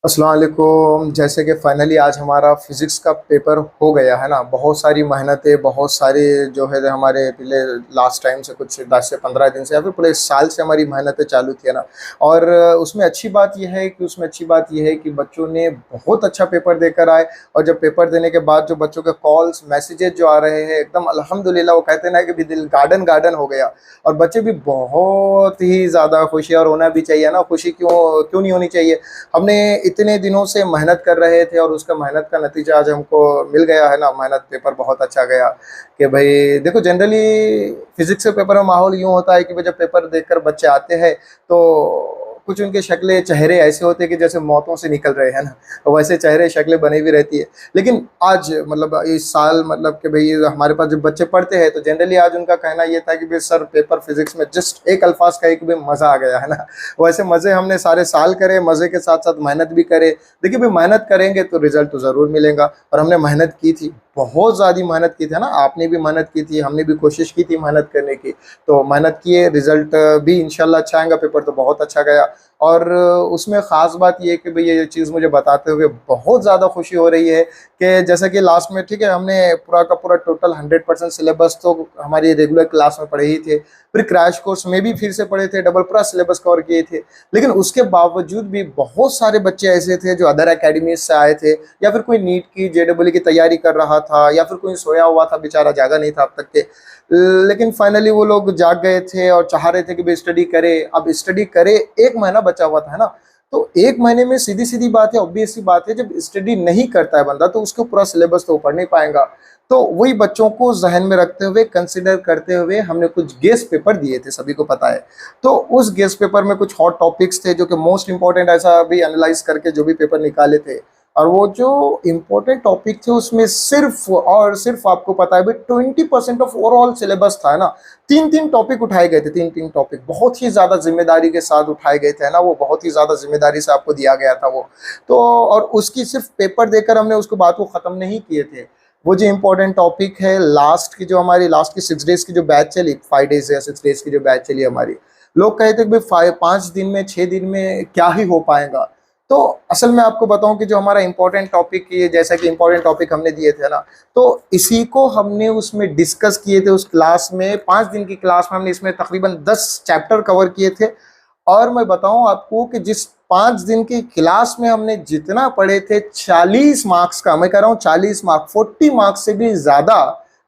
अस्सलाम वालेकुम। जैसे कि फाइनली आज हमारा फिज़िक्स का पेपर हो गया है ना। बहुत सारी मेहनतें, बहुत सारी जो है हमारे पिछले लास्ट टाइम से कुछ 10 से 15 दिन से या फिर पूरे साल से हमारी मेहनतें चालू थी है ना। और उसमें अच्छी बात ये है कि बच्चों ने बहुत अच्छा पेपर देकर आए। और जब पेपर देने के बाद जो बच्चों के कॉल्स मैसेजेस जो आ रहे हैं एकदम अल्हम्दुलिल्लाह, वो कहते हैं ना कि भी दिल गार्डन गार्डन हो गया। और बच्चे भी बहुत ही ज़्यादा खुशी, और होना भी चाहिए ना, खुशी क्यों क्यों नहीं होनी चाहिए। हमने इतने दिनों से मेहनत कर रहे थे और उसका मेहनत का नतीजा आज हमको मिल गया है ना। मेहनत पेपर बहुत अच्छा गया कि भाई देखो, जनरली फिजिक्स के पेपर में माहौल यूँ होता है कि भाई जब पेपर देखकर बच्चे आते हैं तो कुछ उनके शक्लें चेहरे ऐसे होते हैं कि जैसे मौतों से निकल रहे हैं ना। तो वैसे चेहरे शक्लें बनी भी रहती है। लेकिन आज मतलब इस साल मतलब कि भाई हमारे पास जब बच्चे पढ़ते हैं तो जनरली आज उनका कहना ये था कि भाई सर पेपर फिजिक्स में जस्ट एक अल्फाज कहे कि भाई मज़ा आ गया है ना। वैसे मज़े हमने सारे साल करे, मज़े के साथ साथ मेहनत भी करे। देखिए भाई, मेहनत करेंगे तो रिजल्ट तो ज़रूर मिलेगा। और हमने मेहनत की थी, बहुत ज़्यादा मेहनत की थी ना। आपने भी मेहनत की थी, हमने भी कोशिश की थी मेहनत करने की। तो मेहनत किए, रिजल्ट भी इंशाल्लाह अच्छा आएगा। पेपर तो बहुत अच्छा गया। और उसमें ख़ास बात ये है कि भाई ये चीज़ मुझे बताते हुए बहुत ज़्यादा खुशी हो रही है कि जैसा कि लास्ट में ठीक है, हमने पूरा का पूरा टोटल 100% सिलेबस तो हमारी रेगुलर क्लास में पढ़े ही थे। फिर क्रैश कोर्स में भी फिर से पढ़े थे, डबल पूरा सिलेबस कवर किए थे। लेकिन उसके बावजूद भी बहुत सारे बच्चे ऐसे थे जो अदर अकेडमीज से आए थे, या फिर कोई नीट की जेडब्ल्यू की तैयारी कर रहा था, या फिर कोई सोया हुआ था बेचारा, जागा नहीं था अब तक के। लेकिन फाइनली वो लोग जाग गए थे और चाह रहे थे कि भाई स्टडी करे। अब स्टडी करे, एक महीना बचा हुआ था है ना। तो एक महीने में सीधी सीधी बात है, ऑब्वियस सी बात है, जब स्टडी नहीं करता है बंदा तो उसको पूरा सिलेबस तो पढ़ नहीं पाएगा। तो वही बच्चों को जहन में रखते हुए, कंसिडर करते हुए हमने कुछ गेस्ट पेपर दिए थे, सभी को पता है। तो उस गेस्ट पेपर में कुछ हॉट टॉपिक्स थे जो कि मोस्ट इंपॉर्टेंट, ऐसा भी एनालाइज करके जो भी पेपर निकाले थे। और वो जो इम्पोर्टेंट टॉपिक थे उसमें सिर्फ और सिर्फ आपको पता है भाई 20% ऑफ ओवरऑल सिलेबस था है ना। तीन तीन टॉपिक उठाए गए थे, तीन तीन टॉपिक बहुत ही ज़्यादा जिम्मेदारी के साथ उठाए गए थे है ना। वो बहुत ही ज़्यादा जिम्मेदारी से आपको दिया गया था वो। तो और उसकी सिर्फ पेपर देकर हमने उसको बात को ख़त्म नहीं किए थे। वो जो इम्पोर्टेंट टॉपिक है, लास्ट की जो हमारी लास्ट की 6 डेज की जो बैच चली, 5 डेज या 6 डेज की जो बैच चली हमारी, लोग कहते हैं कि भाई 5 दिन में 6 दिन में क्या ही हो पाएगा। तो असल में आपको बताऊं कि जो हमारा इंपॉर्टेंट टॉपिक, ये जैसा कि इंपॉर्टेंट टॉपिक हमने दिए थे ना, तो इसी को हमने उसमें डिस्कस किए थे उस क्लास में। 5 दिन की क्लास में हमने इसमें तकरीबन 10 चैप्टर कवर किए थे। और मैं बताऊं आपको कि जिस 5 दिन की क्लास में हमने जितना पढ़े थे, 40 मार्क्स का, मैं कह रहा हूँ 40 मार्क्स, 40 मार्क्स से भी ज्यादा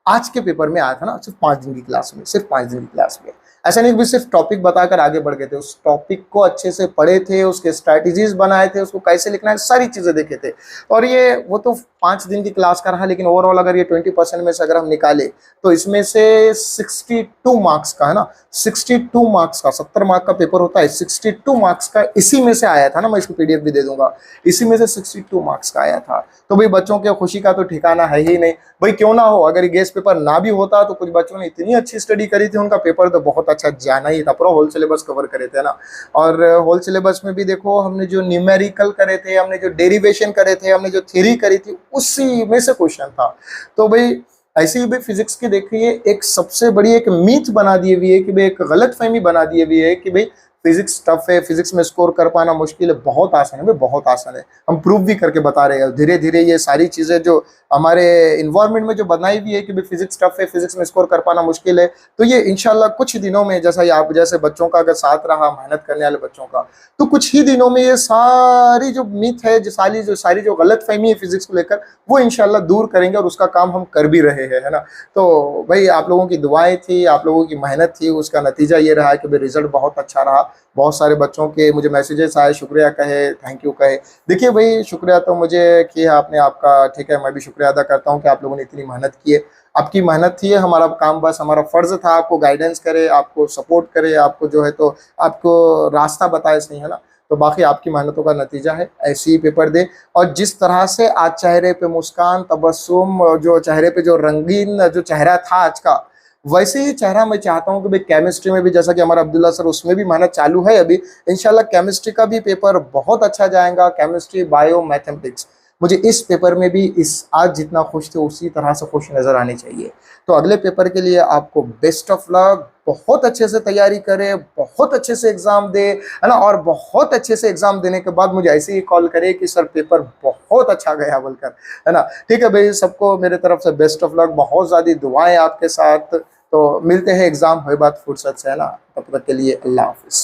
आज के पेपर में आया था ना, सिर्फ 5 दिन की क्लास में, सिर्फ 5 दिन की क्लास में। ऐसा नहीं कि सिर्फ टॉपिक बताकर आगे बढ़ गए थे, उस टॉपिक को अच्छे से पढ़े थे, उसके स्ट्रैटेजीज बनाए थे, उसको कैसे लिखना है, सारी चीजें देखे थे। और ये वो तो 5 दिन की क्लास का रहा, लेकिन ओवरऑल अगर ये 20% में से अगर हम निकाले तो इसमें से 62 मार्क्स का है ना, 62 मार्क्स का, 70 मार्क का पेपर होता है, 62 मार्क्स का इसी में से आया था ना। मैं इसको पीडीएफ भी दे दूंगा, इसी में से 62 मार्क्स का आया था। तो भाई बच्चों की खुशी का तो ठिकाना है ही नहीं। भाई क्यों ना हो, अगर ये गेस्ट पेपर ना भी होता तो कुछ बच्चों ने इतनी अच्छी स्टडी करी थी, उनका पेपर तो बहुत अच्छा जाना ही था। पूरा होल सिलेबस कवर करे थे ना। और होल सिलेबस में भी देखो, हमने जो न्यूमेरिकल करे थे, हमने जो डेरिवेशन करे थे, हमने जो थ्योरी करी थी, उसी में से क्वेश्चन था। तो भाई ऐसे ही भाई फिजिक्स की देखिए, एक सबसे बड़ी एक मीथ बना दी हुई है कि भाई, एक गलत फहमी बना दी हुई है कि भाई फिजिक्स टफ है, फिजिक्स में स्कोर कर पाना मुश्किल है। बहुत आसान है भाई, बहुत आसान है। हम प्रूव भी करके बता रहे हैं धीरे धीरे। ये सारी चीजें जो हमारे इन्वायरमेंट में जो बनाई हुई है कि भाई फिजिक्स टफ है, फिजिक्स में स्कोर कर पाना मुश्किल है, तो ये इंशाल्लाह कुछ दिनों में, जैसा ये आप जैसे बच्चों का अगर साथ रहा, मेहनत करने वाले बच्चों का, तो कुछ ही दिनों में ये सारी जो मिथ है, जो गलत फहमी है फिजिक्स को लेकर, वो इंशाल्लाह दूर करेंगे। और उसका काम हम कर भी रहे हैं है ना। तो भाई आप लोगों की दुआएं थी, आप लोगों की मेहनत थी, उसका नतीजा ये रहा कि भाई रिजल्ट बहुत अच्छा रहा। बहुत सारे बच्चों के मुझे मैसेजेस आए, शुक्रिया कहे, थैंक यू कहे। देखिए भाई, शुक्रिया तो मुझे किया आपने, आपका ठीक है, मैं भी शुक्रिया अदा करता हूँ कि आप लोगों ने इतनी मेहनत की है। आपकी मेहनत थी, हमारा काम बस, हमारा फर्ज था आपको गाइडेंस करे, आपको सपोर्ट करे, आपको जो है तो आपको रास्ता बताए, सही है ना। तो बाकी आपकी मेहनतों का नतीजा है, ऐसे ही पेपर दे। और जिस तरह से आज चेहरे पे मुस्कान, तबस्सुम, जो चेहरे पे जो रंगीन जो चेहरा था आज का, वैसे ही चेहरा मैं चाहता हूँ कि भाई केमिस्ट्री में भी, जैसा कि हमारा अब्दुल्ला सर, उसमें भी मेहनत चालू है अभी। इंशाल्लाह केमिस्ट्री का भी पेपर बहुत अच्छा जाएगा, केमिस्ट्री, बायो, मैथमेटिक्स। मुझे इस पेपर में भी इस आज जितना खुश थे उसी तरह से खुश नज़र आनी चाहिए। तो अगले पेपर के लिए आपको बेस्ट ऑफ लक, बहुत अच्छे से तैयारी करें, बहुत अच्छे से एग्ज़ाम दे, है ना, और बहुत अच्छे से एग्ज़ाम देने के बाद मुझे ऐसे ही कॉल करे कि सर पेपर बहुत अच्छा गया बोलकर, है ना। ठीक है भाई, सबको मेरे तरफ से बेस्ट ऑफ लक, बहुत ज़्यादा दुआएं आपके साथ। तो मिलते हैं एग्ज़ाम हुए बात फुर्सत से, है ना, तब तक के लिए अल्लाह हाफिज़।